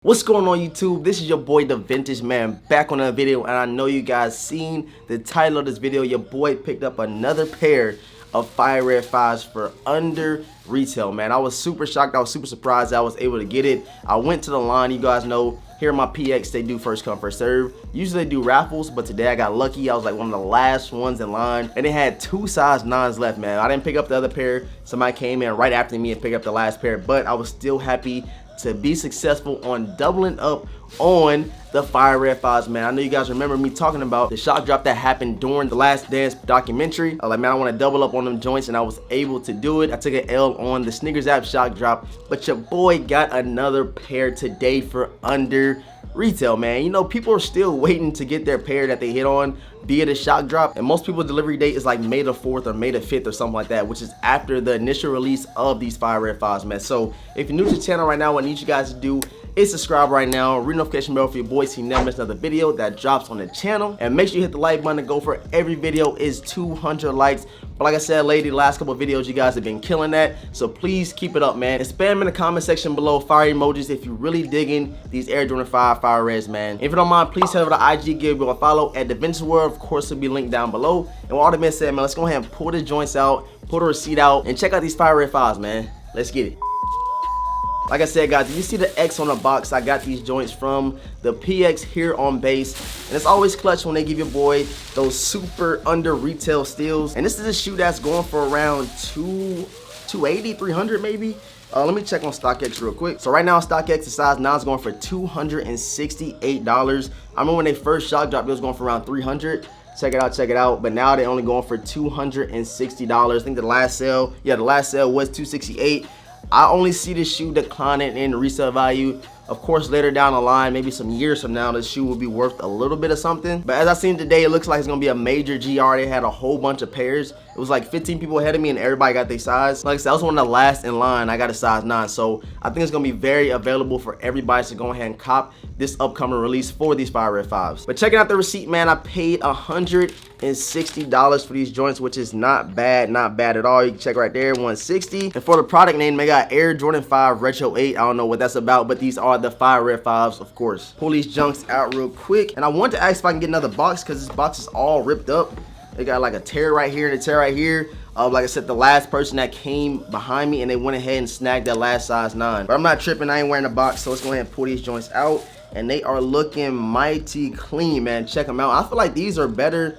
What's going on YouTube? This is your boy DeVintage man back on a video, and I know you guys seen the title of this video. Your boy picked up another pair of fire red 5s for under retail, man. I was super shocked. I was super surprised I was able to get it. I went to the line. You guys know here in my PX they do first come first serve. Usually they do raffles, but today I got lucky. I was like one of the last ones in line, and they had 2 size 9s left, man. I didn't pick up the other pair. Somebody came in right after me and picked up the last pair, but I was still happy to be successful on doubling up on the fire red 5s, man. I know you guys remember me talking about the shock drop that happened during the Last Dance documentary. I was like, man, I want to double up on them joints, and I was able to do it. I took an L on the Sneakers app shock drop, but your boy got another pair today for under retail, man. You know, people are still waiting to get their pair that they hit on via the shock drop, and most people's delivery date is like May the 4th or May the 5th or something like that, which is after the initial release of these fire red 5s, man. So if you're new to the channel right now, what I need you guys to do is subscribe right now, ring notification bell for your boys so you never miss another video that drops on the channel, and make sure you hit the like button. The goal for every video is 200 likes. But like I said, lady, the last couple of videos you guys have been killing that, so please keep it up, man. And spam in the comment section below fire emojis if you really digging these Air Jordan 5 fire reds, man. If you don't mind, please head over to IG, give me a follow at TopzWorld. Of course, it'll be linked down below. And with all that being said, man, let's go ahead and pull the joints out, pull the receipt out, and check out these fire red 5s, man. Let's get it. Like I said, guys, you see the X on the box. I got these joints from the PX here on base, and it's always clutch when they give your boy those super under retail steals. And this is a shoe that's going for around 280, 300 maybe. Let me check on StockX real quick. So right now, StockX, the size 9 is going for $268. I remember when they first shock dropped, it was going for around 300. Check it out. But now they're only going for $260. I think the last sale, the last sale was $268. I only see this shoe declining in resale value. Of course, later down the line, maybe some years from now, this shoe will be worth a little bit of something. But as I seen today, it looks like it's gonna be a major GR. They had a whole bunch of pairs. It was like 15 people ahead of me, and everybody got their size. Like I said, I was one of the last in line. I got a size 9, so I think it's gonna be very available for everybody to go ahead and cop this upcoming release for these fire red 5s. But checking out the receipt, man, I paid $160 for these joints, which is not bad at all. You can check right there, $160. And for the product name, they got Air Jordan 5 Retro 8. I don't know what that's about, but these are the fire red 5s, of course. Pull these junks out real quick, and I want to ask if I can get another box, because this box is all ripped up. They got like a tear right here and a tear right here. Like I said, the last person that came behind me, and they went ahead and snagged that last size 9. But I'm not tripping. I ain't wearing a box, so let's go ahead and pull these joints out. And they are looking mighty clean, man. Check them out. I feel like these are better.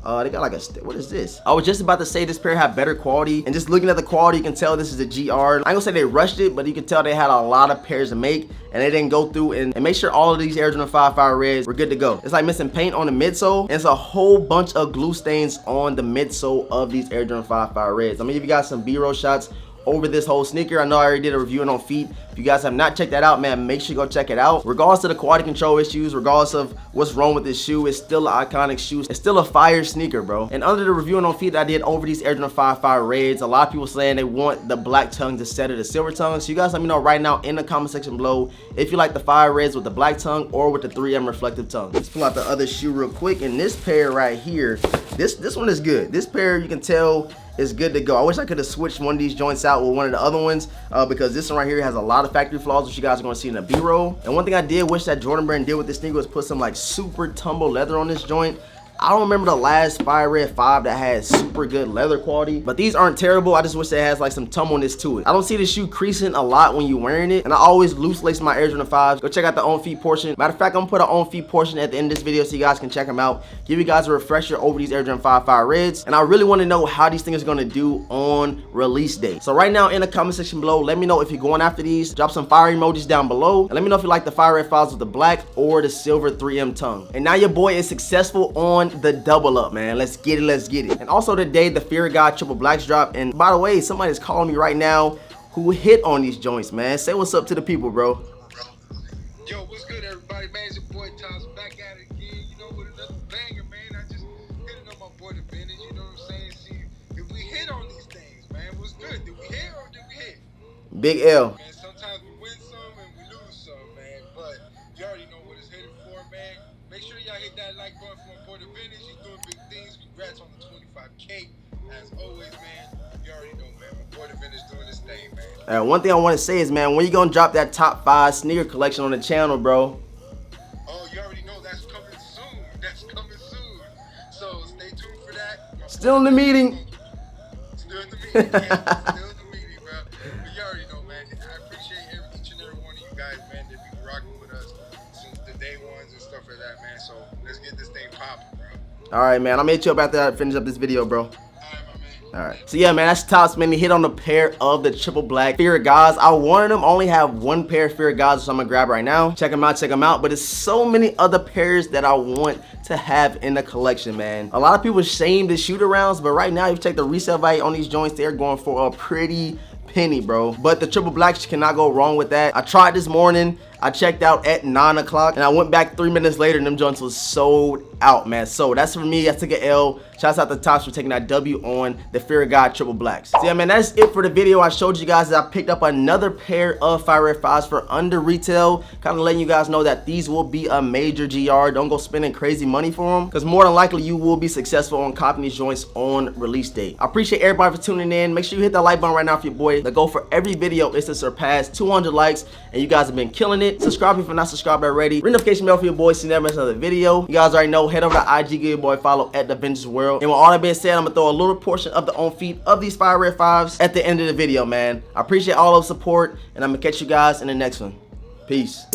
They got like a, what is this? I was just about to say this pair have better quality, and just looking at the quality, you can tell this is a GR. I ain't gonna say they rushed it, but you can tell they had a lot of pairs to make, and they didn't go through and make sure all of these Air Jordan 5 fire reds were good to go. It's like missing paint on the midsole, and it's a whole bunch of glue stains on the midsole of these Air Jordan 5 fire reds. I'm gonna give you guys some B-roll shots over this whole sneaker. I know I already did a review on feet. If you guys have not checked that out, man, make sure you go check it out. Regardless of the quality control issues, regardless of what's wrong with this shoe, it's still an iconic shoe. It's still a fire sneaker, bro. And under the review on feet that I did over these Air Jordan 5 fire reds, a lot of people saying they want the black tongue instead of the silver tongue. So you guys let me know right now in the comment section below if you like the fire reds with the black tongue or with the 3M reflective tongue. Let's pull out the other shoe real quick. And this pair right here, this one is good. This pair, you can tell, is good to go. I wish I could have switched one of these joints out with one of the other ones, because this one right here has a lot of factory flaws, which you guys are going to see in the B-roll. And one thing I did wish that Jordan Brand did with this sneaker was put some like super tumble leather on this joint. I don't remember the last fire red 5 that had super good leather quality, but these aren't terrible. I just wish it has like some tumbleness to it. I don't see the shoe creasing a lot when you're wearing it, and I always loose lace my Air Jordan 5s. Go check out the on feet portion. Matter of fact, I'm gonna put an on feet portion at the end of this video so you guys can check them out. Give you guys a refresher over these Air Jordan 5 fire reds, and I really want to know how these things are gonna do on release day. So right now in the comment section below, let me know if you're going after these. Drop some fire emojis down below, and let me know if you like the fire red 5s with the black or the silver 3M tongue. And now your boy is successful on the double up, man. Let's get it. And also today, the Fear God triple blacks drop. And by the way, somebody's calling me right now who hit on these joints, man. Say what's up to the people, bro. Yo, what's good, everybody, man? It's your boy Tops back at it again, you know, with another banger, man. I just hitting on my boy DeVintage, you know what I'm saying? See if we hit on these things, man. What's good? Did we hit or did we hit? Big L. Man, sometimes we win some and we lose some, man. But you already know what it's headed for, man. Make sure y'all hit that like button for my boy DeVintage. He's doing big things. Congrats on the 25K. As always, man, you already know, man. My boy DeVintage doing his thing, man. One thing I want to say is, man, when you gonna drop that top 5 sneaker collection on the channel, bro? Oh, you already know that's coming soon. That's coming soon. So stay tuned for that. Still in the meeting. Still in the meeting, yeah. Still in the meeting, bro. But you already know, man. I appreciate each and every one of you guys, man, that be rocking with us since the day ones and stuff like that, man. So let's get this thing popping, bro. All right, man. I'm gonna hit you up after I finish up this video, bro. All right, my man. Alright, so yeah, man, that's Tops, man. He hit on a pair of the triple black Fear Gods. I wanted them, only have one pair of Fear Gods, so I'm gonna grab right now. Check them out, but there's so many other pairs that I want to have in the collection, man. A lot of people shame the shoot arounds, but right now, if you check the resale value on these joints, they're going for a pretty penny, bro. But the triple blacks, you cannot go wrong with that. I tried this morning. I checked out at 9 o'clock and I went back 3 minutes later and them joints was sold out, man. So that's for me. I took an L. Shouts out to Tops for taking that W on the Fear of God triple blacks. So yeah, man, that's it for the video. I showed you guys that I picked up another pair of Fire Red 5s for under retail. Kind of letting you guys know that these will be a major GR. Don't go spending crazy money for them, because more than likely you will be successful on copying these joints on release date. I appreciate everybody for tuning in. Make sure you hit that like button right now for your boy. The goal for every video is to surpass 200 likes, and you guys have been killing it. Subscribe if you're not subscribed already. Ring notification bell for your boy so you never miss another video. You guys already know, head over to IG, give your boy a follow at DeVintage. And with all that being said, I'm gonna throw a little portion of the on feed of these Fire Red 5s at the end of the video, man. I appreciate all of the support, and I'm gonna catch you guys in the next one. Peace.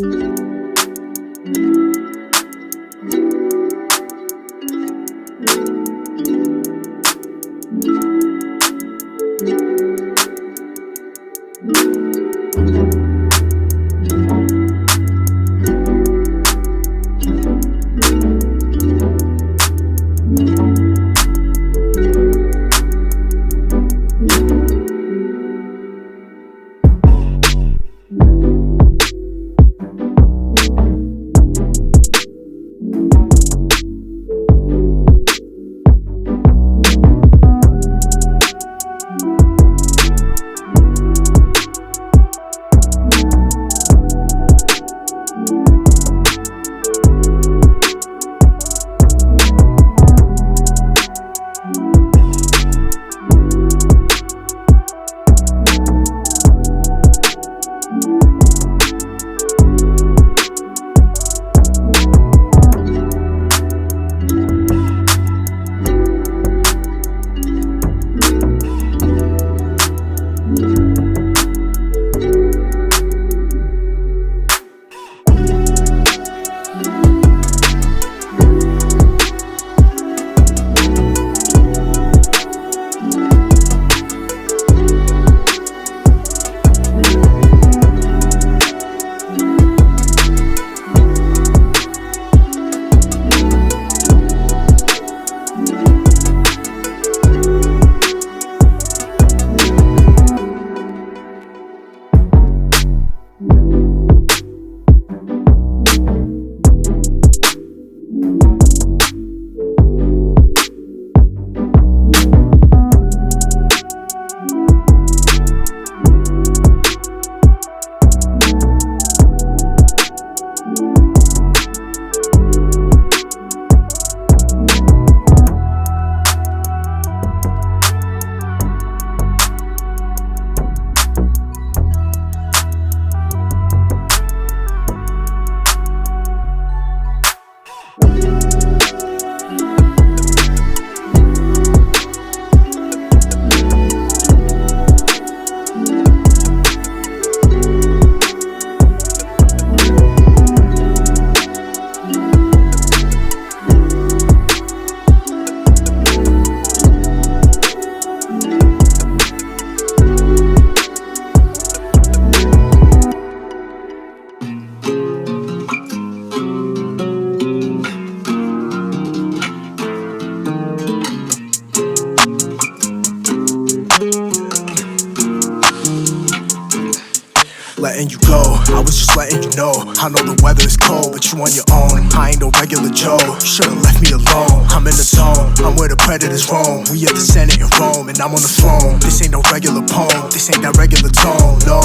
letting you go. I was just letting you know. I know the weather is cold, but you on your own. I ain't no regular Joe. You should've left me alone. I'm in the zone. I'm where the predators roam. We at the Senate in Rome, and I'm on the throne. This ain't no regular poem. This ain't that regular tone. No.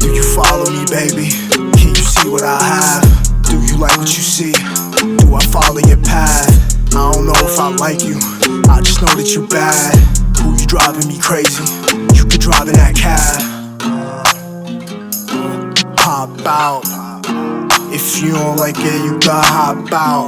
Do you follow me, baby? Can you see what I have? Do you like what you see? Do I follow your path? I don't know if I like you. I just know that you bad. you driving me crazy. You could drive in that cab. Hop out. If you don't like it, you gotta hop out.